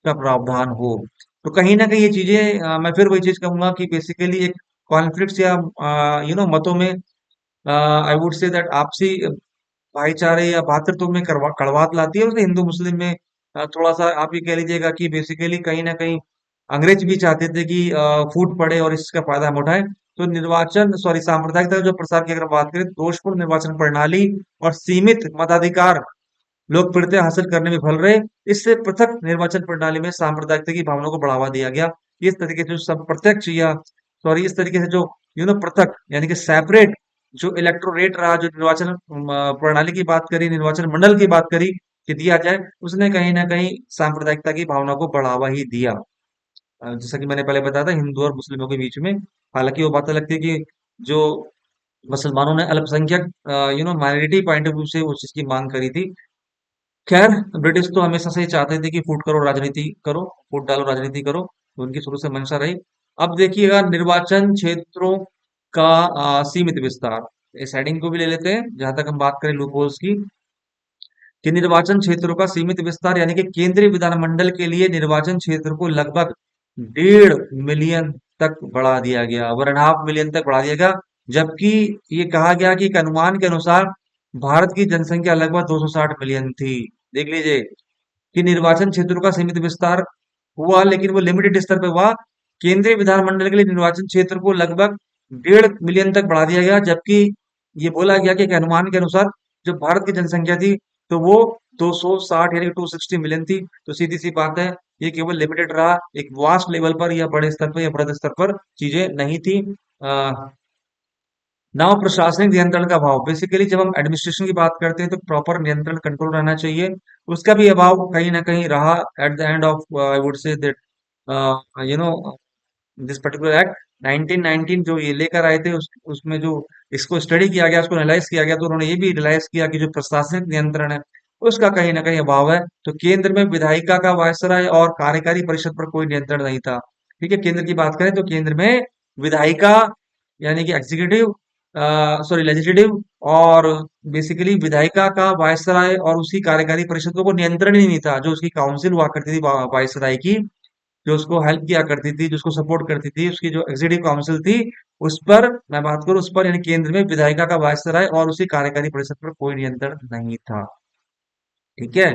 का प्रावधान हो। तो कहीं ना कहीं ये चीजें, मैं फिर वही चीज कहूंगा कि बेसिकली एक कॉन्फ्लिक्ट्स या मतों में, आई वुड से दैट आपसी भाईचारे या भ्रातृत्व में कड़वाहट लाती है। और हिंदू मुस्लिम में थोड़ा सा आप ये कह लीजिएगा कि बेसिकली कहीं ना कहीं अंग्रेज भी चाहते थे कि फूट पड़े और इसका फायदा हम उठाएं। तो निर्वाचन सॉरी सांप्रदायिकता का जो प्रसार की अगर बात करें, दोषपूर्ण निर्वाचन प्रणाली और सीमित मताधिकार लोकप्रियता हासिल करने में विफल रहे। इससे पृथक निर्वाचन प्रणाली में सांप्रदायिकता की भावना को बढ़ावा दिया गया। इस तरीके से जो सब प्रत्यक्ष या सॉरी इस तरीके से जो पृथक यानी कि सेपरेट जो इलेक्टोरेट रहा, जो निर्वाचन प्रणाली की बात करी, निर्वाचन मंडल की बात करी कि दिया जाए, उसने कहीं ना कहीं सांप्रदायिकता की भावना को बढ़ावा ही दिया। जैसा कि मैंने पहले बताया था, हिंदू और मुस्लिमों के बीच में। हालांकि वो बातें लगती है कि जो मुसलमानों ने अल्पसंख्यक माइनॉरिटी पॉइंट ऑफ व्यू से उस चीज की मांग करी थी। खैर, ब्रिटिश तो हमेशा से ही चाहते थे कि फूट करो राजनीति करो, फूट डालो राजनीति करो, तो उनकी शुरू से मंशा रही। अब देखिएगा निर्वाचन क्षेत्रों का सीमित विस्तार, इस हेडिंग को भी ले लेते हैं जहां तक हम बात करें लूपहोल्स की, कि निर्वाचन क्षेत्रों का सीमित विस्तार यानी कि केंद्रीय विधानमंडल के लिए निर्वाचन क्षेत्र को लगभग 1.5 मिलियन तक बढ़ा दिया गया, 1.5 मिलियन तक बढ़ा दिया गया। जबकि ये कहा गया कि एक अनुमान के अनुसार भारत की जनसंख्या लगभग 260 मिलियन थी। देख लीजिए कि निर्वाचन क्षेत्रों का सीमित विस्तार हुआ, लेकिन वो लिमिटेड स्तर पे हुआ। केंद्रीय विधानमंडल के लिए निर्वाचन क्षेत्र को लगभग 1.5 मिलियन तक बढ़ा दिया गया, जबकि ये बोला गया कि एक अनुमान के अनुसार जो भारत की जनसंख्या थी तो वो 260 यानी 260 मिलियन थी। तो सीधी सी बात है, ये केवल लिमिटेड रहा, एक वास्ट लेवल पर या बड़े स्तर पर या बृहद स्तर पर चीजें नहीं थी। नाउ प्रशासनिक नियंत्रण का अभाव, बेसिकली जब हम एडमिनिस्ट्रेशन की बात करते हैं तो प्रॉपर नियंत्रण कंट्रोल रहना चाहिए, उसका भी अभाव कहीं ना कहीं रहा। Eight the end of I would say that you know this particular act 1919 जो ये लेकर आए थे, उसमें जो इसको स्टडी किया गया, उसको एनालाइज किया गया, तो उन्होंने ये भी रियलाइज किया कि जो प्रशासनिक नियंत्रण है उसका कहीं ना कहीं अभाव है। तो केंद्र में विधायिका का वायसराय और कार्यकारी परिषद पर कोई नियंत्रण नहीं था। ठीक है, केंद्र की बात करें तो केंद्र में विधायिका यानी कि एग्जीक्यूटिव सॉरी लेजिस्लेटिव और बेसिकली विधायिका का वायसराय और उसी कार्यकारी परिषद को नियंत्रण ही नहीं था। जो उसकी काउंसिल हुआ करती थी वायसराय की, जो उसको हेल्प किया करती थी, जो उसको सपोर्ट करती थी, उसकी जो एग्जीक्यूटिव काउंसिल थी, उस पर मैं बात करूं, उस पर यानी केंद्र में विधायिका का वायसराय और उसी कार्यकारी परिषद पर कोई नियंत्रण नहीं था। ठीक है।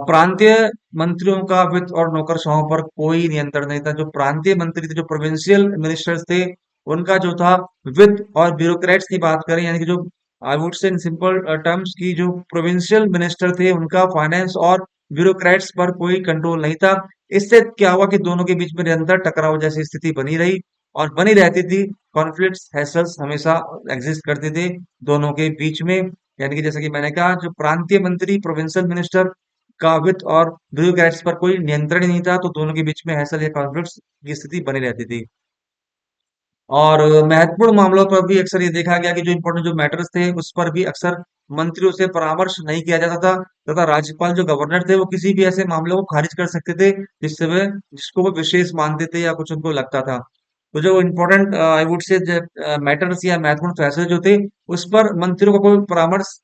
प्रांतीय मंत्रियों का वित्त और नौकरशाहों पर कोई नियंत्रण नहीं था। जो प्रांतीय मंत्री थे, जो प्रोविंशियल मिनिस्टर्स थे, उनका जो था वित्त और ब्यूरोक्रेट्स की बात करें यानी कि जो आई वुड से इन सिंपल टर्म्स की जो प्रोविंशियल मिनिस्टर थे उनका फाइनेंस और ब्यूरोक्रेट्स पर कोई कंट्रोल नहीं था। इससे क्या हुआ कि दोनों के बीच में निरंतर टकराव जैसी स्थिति बनी रही और बनी रहती थी। कॉन्फ्लिक्ट्स हैसल्स हमेशा एग्जिस्ट करते थे दोनों के बीच में। यानी कि जैसा कि मैंने कहा, जो प्रांतीय मंत्री प्रोविंशियल मिनिस्टर का वित्त और ब्यूरोक्रेट्स पर कोई नियंत्रण ही नहीं था, तो दोनों के बीच में हैसल या कॉन्फ्लिक्ट्स की स्थिति बनी रहती थी। और महत्वपूर्ण मामलों पर भी अक्सर ये देखा गया कि जो इंपॉर्टेंट जो मैटर्स थे उस पर भी अक्सर मंत्रियों से परामर्श नहीं किया जाता था, तथा राज्यपाल जो गवर्नर थे वो किसी भी ऐसे मामले को खारिज कर सकते थे जिससे वे जिसको वो विशेष मानते थे या कुछ उनको लगता था। तो जो इम्पोर्टेंट आई वुड से मैटर्स या महत्वपूर्ण फैसले जो थे उस पर मंत्रियों का कोई परामर्श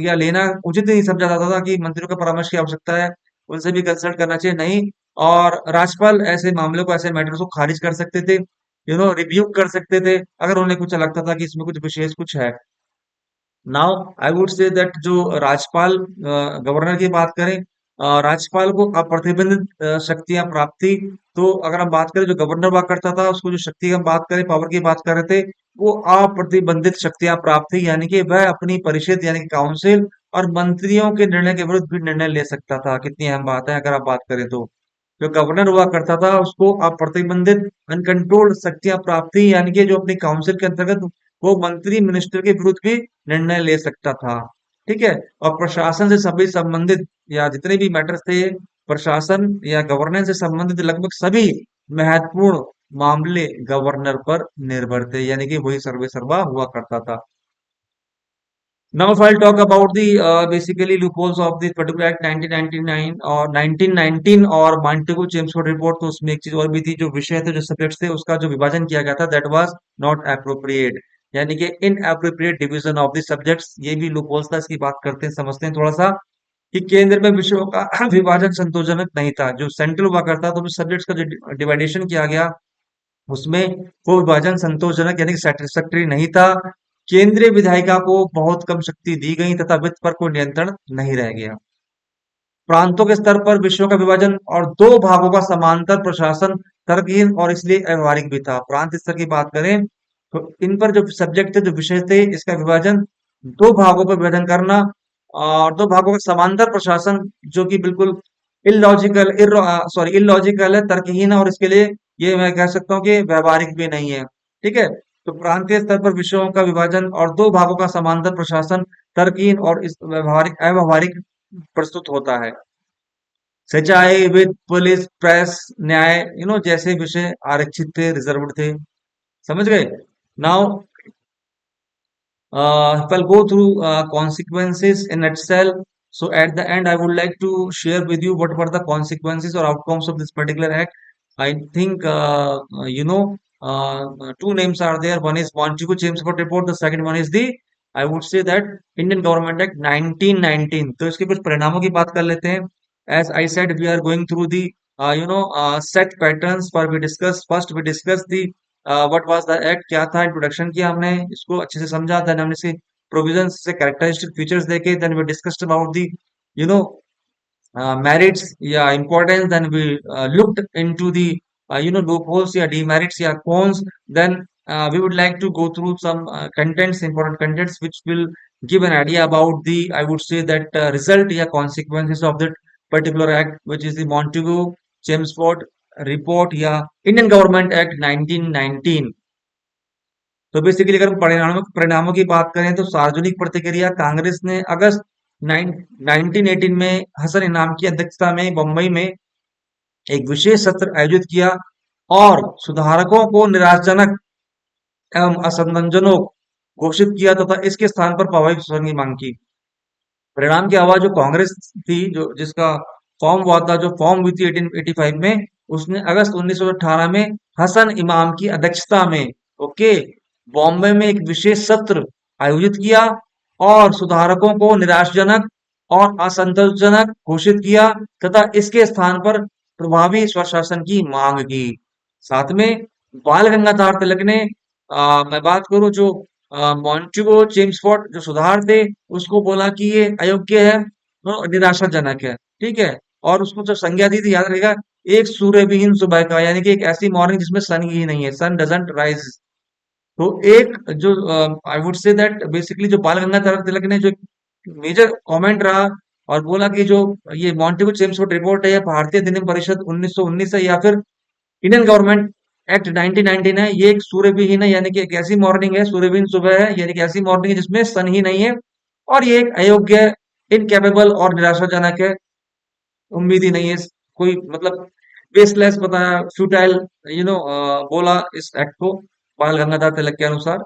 या लेना उचित नहीं समझा जाता था कि मंत्रियों का परामर्श की आवश्यकता है, उनसे भी कंसल्ट करना चाहिए, नहीं। और राज्यपाल ऐसे मामलों को ऐसे मैटर्स को खारिज कर सकते थे, रिब्यूक कर सकते थे अगर उन्हें कुछ लगता था कि इसमें कुछ विशेष कुछ है। नाउ आई वुड से दैट जो राज्यपाल गवर्नर की बात करें, राज्यपाल को अप्रतिबंधित शक्तियां प्राप्त थी। तो अगर हम बात करें जो गवर्नर हुआ करता था उसको जो शक्ति की हम बात करें, पावर की बात कर रहे थे, वो अप्रतिबंधित शक्तियां प्राप्त थी, यानी कि वह अपनी परिषद यानी कि काउंसिल और मंत्रियों के निर्णय के विरुद्ध भी निर्णय ले सकता था। कितनी अहम बात है अगर आप बात करें तो। जो गवर्नर हुआ करता था उसको अप्रतिबंधित अनकंट्रोल्ड शक्तियां प्राप्त थी, यानी कि जो अपनी काउंसिल के अंतर्गत वो मंत्री मिनिस्टर के विरुद्ध भी निर्णय ले सकता था। ठीक है। और प्रशासन से सभी संबंधित या जितने भी मैटर्स थे, प्रशासन या गवर्नेंस से संबंधित लगभग सभी महत्वपूर्ण मामले गवर्नर पर निर्भर थे, यानी कि वही सर्वे सर्वा हुआ करता था। Now, if I'll talk about the basically loopholes of this particular act 1999 और 1919 और मॉन्टेगू चेम्सफोर्ड रिपोर्ट, तो उसमें एक चीज और भी थी, जो विषय थे जो सब्जेक्ट्स थे उसका जो विभाजन किया गया था, दैट वाज नॉट एप्रोप्रिएट, यानी कि इन appropriate division of the subjects. ये भी लूपहोल्स था, इसकी बात करते हैं, समझते हैं थोड़ा सा कि केंद्र में विषयों का विभाजन संतोषजनक नहीं था। जो सेंट्रल हुआ करता तो सब्जेक्ट्स का जो डिवाइडेशन किया गया उसमें वो विभाजन संतोषजनक यानी कि सेटिस्फैक्टरी नहीं था। केंद्रीय विधायिका को बहुत कम शक्ति दी गई तथा वित्त पर कोई नियंत्रण नहीं रह गया। प्रांतों के स्तर पर विषयों का विभाजन और दो भागों का समांतर प्रशासन तर्कहीन और इसलिए अव्यवहारिक भी था। प्रांत स्तर की बात करें तो इन पर जो सब्जेक्ट थे, जो विषय थे, इसका विभाजन दो भागों पर विभाजन करना और दो भागों का समांतर प्रशासन, जो कि बिल्कुल इलॉजिकल सॉरी इलॉजिकल है, तर्कहीन है और इसके लिए ये मैं कह सकता हूँ कि व्यवहारिक भी नहीं है। ठीक है। तो प्रांतीय स्तर पर विषयों का विभाजन और दो भागों का समांतर प्रशासन तर्कहीन और इस व्यवहारिक अव्यवहारिक प्रस्तुत होता है। सिंचाई, वित्त, पुलिस, प्रेस, न्याय, जैसे विषय आरक्षित थे, रिजर्व्ड थे। समझ गए? Now if I'll go through consequences in itself, so at the end, I would like to share with you what were the consequences or outcomes of this particular act. I think two names are there. One is Montagu Chelmsford Report. The second one is the, I would say that, Indian Government Act 1919. तो इसके कुछ परिणामों की बात कर लेते हैं. As I said, we are going through the set patterns for we discuss. First, we discuss the what was the act, क्या था, इंट्रोडक्शन किया हमने, इसको अच्छे से समझा, देन हमने इसके प्रोविजंस से कैरेक्टरिस्टिक फीचर्स देखे, then we discussed about the you know merits या importance, then we looked into the loopholes या demerits या cons, then we would like to go through some contents, important contents which will give an idea about the, I would say that, result या consequences of that particular act, which is the Montagu Chelmsford Report या Indian Government Act 1919. तो basically अगर हम परिणामों परिणामों की बात करें तो सार्वजनिक प्रतिक्रिया, कांग्रेस ने अगस्त 1918 में हसन इनाम की अध्यक्षता में बंबई में एक विशेष सत्र आयोजित किया और सुधारकों को निराशाजनक एवं असमंजनक घोषित किया तथा इसके स्थान पर प्रभावी प्रशासन की मांग की। परिणाम के अलावा जो कांग्रेस थी, जो जिसका फॉर्म हुआ था, जो फॉर्म हुई थी 1885 में, उसने अगस्त 1918 में हसन इमाम की अध्यक्षता में, ओके, बॉम्बे में एक विशेष सत्र आयोजित किया और सुधारकों को निराशाजनक और असंतोषजनक घोषित किया तथा इसके स्थान पर प्रभावी स्वशासन की मांग की। साथ में बाल गंगाधर तिलक ने, मैं बात करूं जो मॉन्टेगो चेम्सफोर्ड जो सुधार थे, उसको बोला कि ये अयोग्य है, निराशाजनक है। ठीक है। और उसको जो संज्ञा दी थी, याद रहेगा, एक सूर्यविहीन सुबह का, यानी कि एक ऐसी मॉर्निंग जिसमें सन ही नहीं है, सन डजंट राइज। तो एक जो आई वुड से दैट बेसिकली जो बाल गंगाधर तिलक ने जो मेजर कमेंट रहा और बोला कि जो ये मॉन्टेगो चेम्सफोर्ड रिपोर्ट है, यह भारतीय अधिनियम परिषद 1919 है या फिर इंडियन गवर्नमेंट एक्ट 1919 है, ये एक सूर्यविहीन है, यानी कि एक ऐसी मॉर्निंग है, सूर्यविहीन सुबह है, यानी कि ऐसी मॉर्निंग है जिसमें सन ही नहीं है, और ये एक अयोग्य, इनकेपेबल और निराशाजनक है, उम्मीद ही नहीं है, कोई मतलब बेसलेस बताया, फ्यूटाइल, बोला इस एक्ट को बाल गंगाधर तिलक के अनुसार।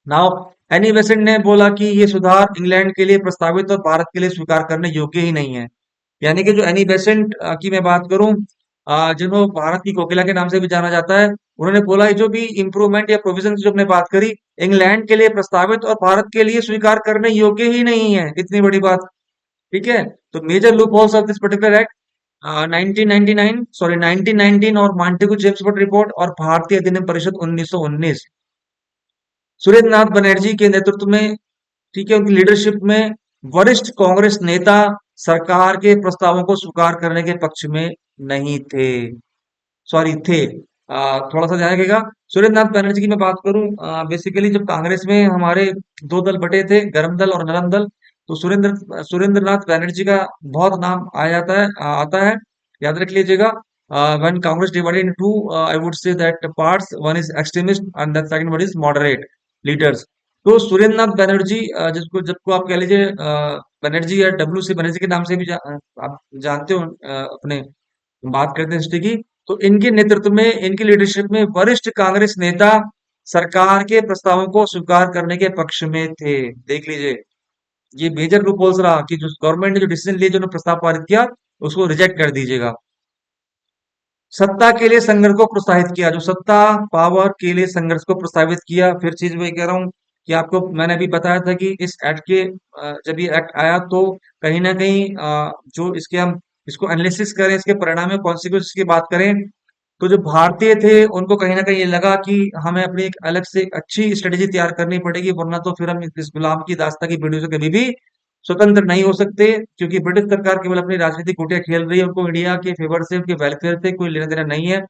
नाउ एनी बेसेंट ने बोला कि ये सुधार इंग्लैंड के लिए प्रस्तावित और भारत के लिए स्वीकार करने योग्य ही नहीं है। यानी कि जो एनी बेसेंट की मैं बात करूं, जिन्हों भारत की कोकिला के नाम से भी जाना जाता है, उन्होंने बोला है जो भी इंप्रूवमेंट या प्रोविजन की जो हमने बात करी, इंग्लैंड के लिए प्रस्तावित और भारत के लिए स्वीकार करने योग्य ही नहीं है। इतनी बड़ी बात। ठीक है। तो major loopholes of this particular act, 1999 sorry 1919 और मॉन्टेगू चेम्सफोर्ड रिपोर्ट और भारतीय अधिनियम परिषद 1919। सुरेंद्र नाथ बनर्जी के नेतृत्व में, ठीक है, उनकी लीडरशिप में वरिष्ठ कांग्रेस नेता सरकार के प्रस्तावों को स्वीकार करने के पक्ष में नहीं थे, सॉरी थे। थोड़ा सा ध्यान रखिएगा। सुरेंद्र नाथ बनर्जी की मैं बात करूं, बेसिकली जब कांग्रेस में हमारे दो दल बटे थे, गर्म दल और नरम दल, तो सुरेंद्र नाथ बनर्जी का बहुत नाम आ जाता है, आता है, याद रख लीजिएगा। when Congress divided into two, I would say that parts, one is extremist and the second one is moderate leaders. तो सुरेंद्र नाथ बनर्जी, जिसको जबको आप कह लीजिए बनर्जी या डब्ल्यू सी बनर्जी के नाम से भी आप जानते हो, अपने बात करते हैं हिस्ट्री की। तो इनके नेतृत्व में, इनकी लीडरशिप में वरिष्ठ कांग्रेस नेता सरकार के प्रस्तावों को स्वीकार करने के पक्ष में थे। देख लीजिए, ये मेजर लूप होल्स रहा कि जो गवर्नमेंट ने जो डिसीजन लिया, जो प्रस्ताव पारित किया, उसको रिजेक्ट कर दीजिएगा। सत्ता के लिए संघर्ष को प्रोत्साहित किया, जो सत्ता पावर के लिए संघर्ष को प्रोत्साहित किया। फिर चीज मैं कह रहा हूँ कि आपको मैंने अभी बताया था कि इस एक्ट के, जब ये एक्ट आया तो कहीं ना कहीं, जो इसके हम इसको एनालिसिस करें, इसके परिणाम में कॉन्सिक्वेंस की बात करें, तो जो भारतीय थे उनको कहीं ना कहीं ये लगा कि हमें अपनी एक अलग से एक अच्छी स्ट्रेटेजी तैयार करनी पड़ेगी, वरना तो फिर हम इस गुलाम की दास्ता की वीडियो से कभी भी स्वतंत्र नहीं हो सकते, क्योंकि ब्रिटिश सरकार केवल अपनी राजनीतिक गोटियां खेल रही है, उनको इंडिया के फेवर से, उनके वेलफेयर से कोई लेना देना नहीं है।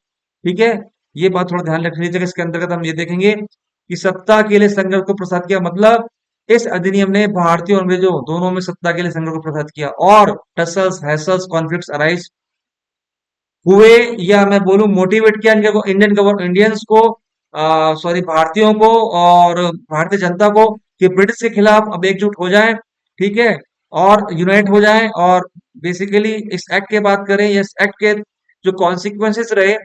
ठीक है, ये बात थोड़ा ध्यान रख लीजिएगा। इसके अंतर्गत हम ये देखेंगे कि सत्ता के लिए संघर्ष को प्रसाद किया, मतलब इस अधिनियम ने भारतीय और अंग्रेजों दोनों में सत्ता के लिए संघर्ष को प्रसाद किया, और टसल्स हैसल्स कॉन्फ्लिक्ट्स अराइज हुए, या मैं बोलूं मोटिवेट किया इंडियंस को, सॉरी भारतीयों को और भारतीय जनता को, कि ब्रिटिश के खिलाफ अब एकजुट हो जाएं, ठीक है, और यूनाइट हो जाएं। और बेसिकली इस एक्ट की बात करें, या इस एक्ट के जो कॉन्सिक्वेंसेस रहे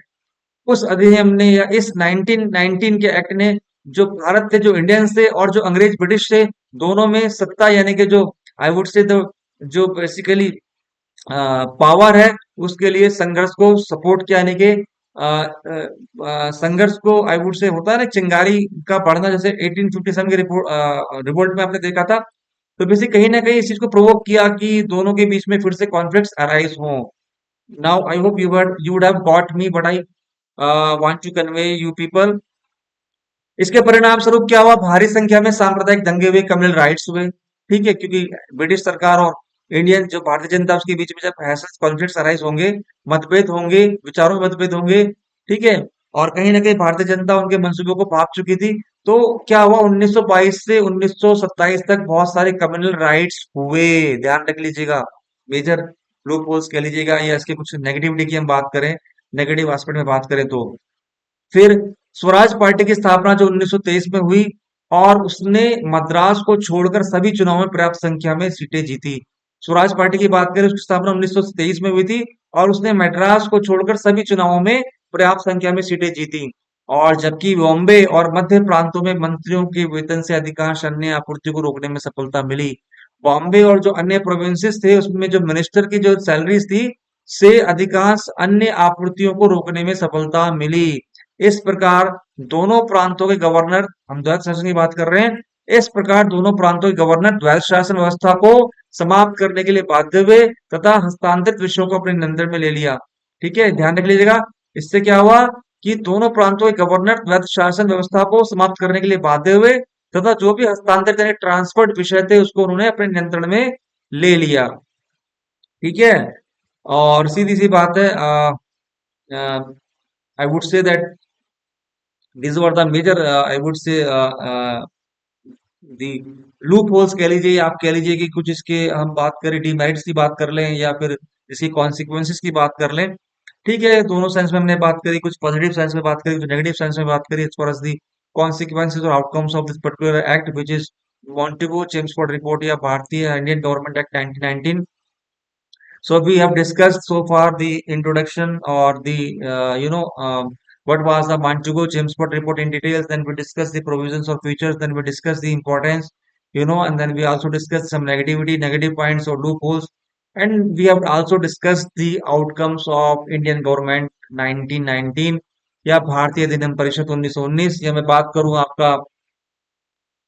उस अधिनियम ने, या इस 1919 के एक्ट ने, जो भारत के जो इंडियंस थे और जो अंग्रेज ब्रिटिश थे, दोनों में सत्ता यानी कि जो आई वुड से जो बेसिकली पावर है, उसके लिए संघर्ष को सपोर्ट किया, यानी कि संघर्ष को आई वुड से होता है ना, चिंगारी का बढ़ना, जैसे 1857 के रिवोल्ट में आपने देखा था। तो बेसिक कहीं ना कहीं इस चीज को प्रोवोक किया कि दोनों के बीच में फिर से कॉन्फ्लिक्ट्स अराइज हों। Now I hope you would have got me but I want to convey you people. इसके परिणाम स्वरूप क्या हुआ, भारी संख्या में सांप्रदायिक दंगे हुए, कम्युनल राइट्स हुए, ठीक है, क्योंकि ब्रिटिश सरकार और इंडियन जो भारतीय जनता उसके बीच में जब ऐसे कॉन्फ्लिक्ट्स अराइज होंगे, मतभेद होंगे, विचारों में मतभेद होंगे, ठीक है, और कहीं ना कहीं भारतीय जनता उनके मंसूबों को भाप चुकी थी। तो क्या हुआ, 1922 से 1927 तक बहुत सारे कम्युनल राइट्स हुए, ध्यान रख लीजिएगा। मेजर लूप होल्स कह लीजिएगा, या इसके कुछ नेगेटिविटी की हम बात करें, नेगेटिव एस्पेक्ट में बात करें, तो फिर स्वराज पार्टी की स्थापना जो 1923 में हुई, और उसने मद्रास को छोड़कर सभी चुनावों में पर्याप्त संख्या में सीटें जीती। स्वराज पार्टी की बात करें, उसकी स्थापना 1923 में हुई थी, और उसने मद्रास को छोड़कर सभी चुनावों में पर्याप्त संख्या में सीटें जीती। और जबकि बॉम्बे और मध्य प्रांतों में मंत्रियों के वेतन से अधिकांश अन्य आपूर्ति को रोकने में सफलता मिली। बॉम्बे और जो अन्य प्रोविंसेस थे, उसमें जो मिनिस्टर की जो सैलरीज थी, से अधिकांश अन्य आपूर्तियों को रोकने में सफलता मिली। इस प्रकार दोनों प्रांतों के गवर्नर, हम द्वैत शासन की बात कर रहे हैं, इस प्रकार दोनों प्रांतों के गवर्नर द्वैत शासन व्यवस्था को समाप्त करने के लिए बाध्य हुए, तथा हस्तांतरित विषयों को अपने नियंत्रण में ले लिया। ठीक है, ध्यान रख लीजिएगा। इससे क्या हुआ कि दोनों प्रांतों के गवर्नर द्वैत शासन व्यवस्था को समाप्त करने के लिए बाध्य हुए, तथा जो भी हस्तांतरित यानी ट्रांसफर्ड विषय थे उसको उन्होंने अपने नियंत्रण में ले लिया। ठीक है, और सीधी सी बात है, आई would say that these were the major I would say the loop holes कह लीजिए, या आप कह लीजिए कि कुछ इसके हम बात करें, डीमेरिट्स की बात कर लें, या फिर इसकी कॉन्सिक्वेंसेस की बात कर लें। ठीक है, दोनों सेंस में हमने बात करी, कुछ पॉजिटिव सेंस में बात करी, कुछ नेगेटिव सेंस में बात करी, as far as the consequences और outcomes of this particular act which is Montagu Chelmsford report, या भारतीय Indian government act 1919। So we have discussed so far the introduction, or the what was the Montego Chelmsford report in details. Then we discussed the provisions or features. Then we discussed the importance, and then we also discussed some negative points or loopholes, and we have also discussed the outcomes of Indian government 1919, या भारतीय अधिनियम परिषद 1919, या मैं बात करूं आपका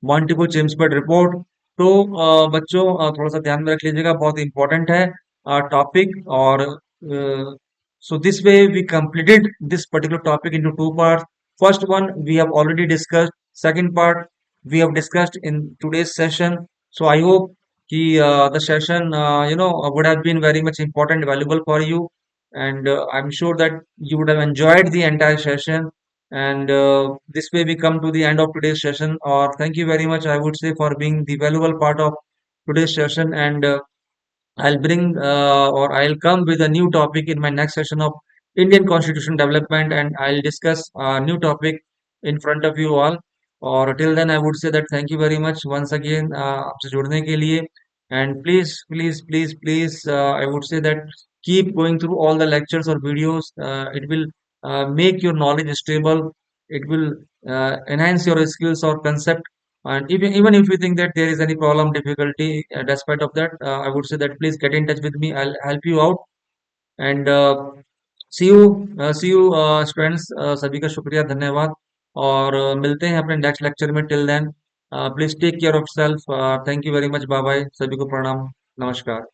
मॉन्टेगो Chelmsford report. तो बच्चों थोड़ा सा ध्यान में रख लीजिएगा, बहुत इंपॉर्टेंट है टॉपिक। और so this way we completed this particular topic into two parts. First one we have already discussed, second part we have discussed in today's session. So I hope कि the session would have been very much important, valuable for you, and I'm sure that you would have enjoyed the entire session. And this way we come to the end of today's session. Or thank you very much, I would say, for being the valuable part of today's session. And I'll bring or I'll come with a new topic in my next session of Indian Constitution development, and I'll discuss a new topic in front of you all. Or till then, I would say that thank you very much once again आपसे जुड़ने के लिए, and please I would say that keep going through all the lectures or videos. It will make your knowledge stable. It will enhance your skills or concept. And even if you think that there is any problem, difficulty, despite of that, I would say that please get in touch with me. I'll help you out. And see you students, सभी का शुक्रिया, धन्यवाद। और मिलते हैं अपने next lecture में। Till then please take care of self. Thank you very much, bye bye, सभी को प्रणाम, नमस्कार।